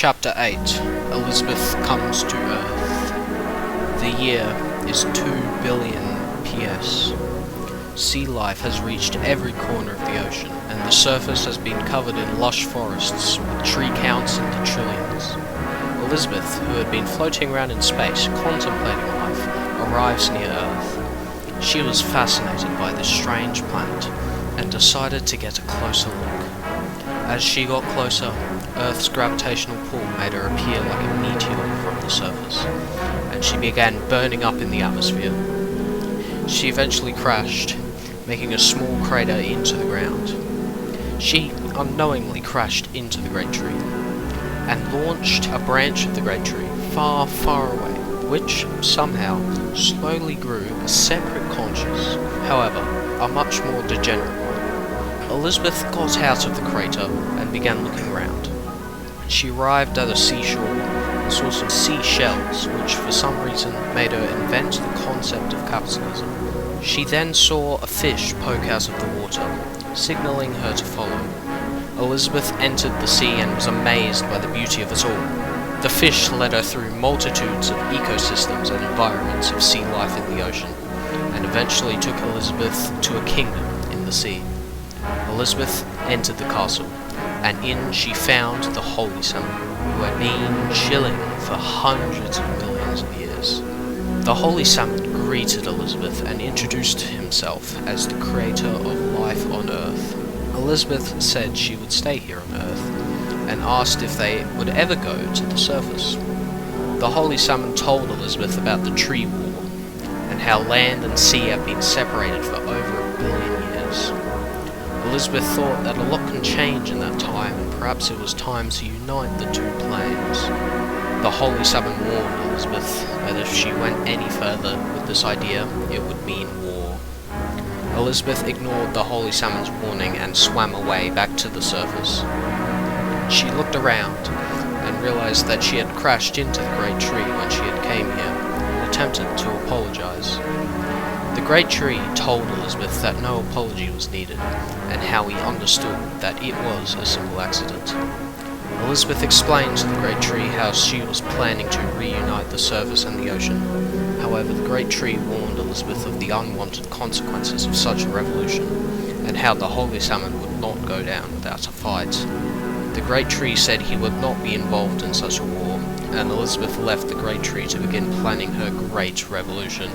Chapter 8. Elizabeth comes to Earth. The year is 2 billion P.S. Sea life has reached every corner of the ocean, and the surface has been covered in lush forests with tree counts in the trillions. Elizabeth, who had been floating around in space, contemplating life, arrives near Earth. She was fascinated by this strange planet, and decided to get a closer look. As she got closer, Earth's gravitational pull made her appear like a meteor from the surface, and she began burning up in the atmosphere. She eventually crashed, making a small crater into the ground. She unknowingly crashed into the great tree, and launched a branch of the great tree far, far away, which, somehow, slowly grew a separate conscious, however, a much more degenerate one. Elizabeth got out of the crater and began looking around. She arrived at a seashore and saw some seashells, which for some reason made her invent the concept of capitalism. She then saw a fish poke out of the water, signalling her to follow. Elizabeth entered the sea and was amazed by the beauty of it all. The fish led her through multitudes of ecosystems and environments of sea life in the ocean, and eventually took Elizabeth to a kingdom in the sea. Elizabeth entered the castle, and in she found the Holy Salmon, who had been chilling for hundreds of millions of years. The Holy Salmon greeted Elizabeth and introduced himself as the creator of life on Earth. Elizabeth said she would stay here on Earth, and asked if they would ever go to the surface. The Holy Salmon told Elizabeth about the tree war, and how land and sea have been separated for over 1 billion years. Elizabeth thought that a lot can change in that time, and perhaps it was time to unite the two planes. The Holy Salmon warned Elizabeth that if she went any further with this idea, it would mean war. Elizabeth ignored the Holy Salmon's warning and swam away back to the surface. She looked around and realized that she had crashed into the great tree when she had came here and attempted to apologise. The great tree told Elizabeth that no apology was needed, and how he understood that it was a simple accident. Elizabeth explained to the great tree how she was planning to reunite the surface and the ocean. However, the great tree warned Elizabeth of the unwanted consequences of such a revolution, and how the Holy Salmon would not go down without a fight. The great tree said he would not be involved in such a war, and Elizabeth left the great tree to begin planning her great revolution.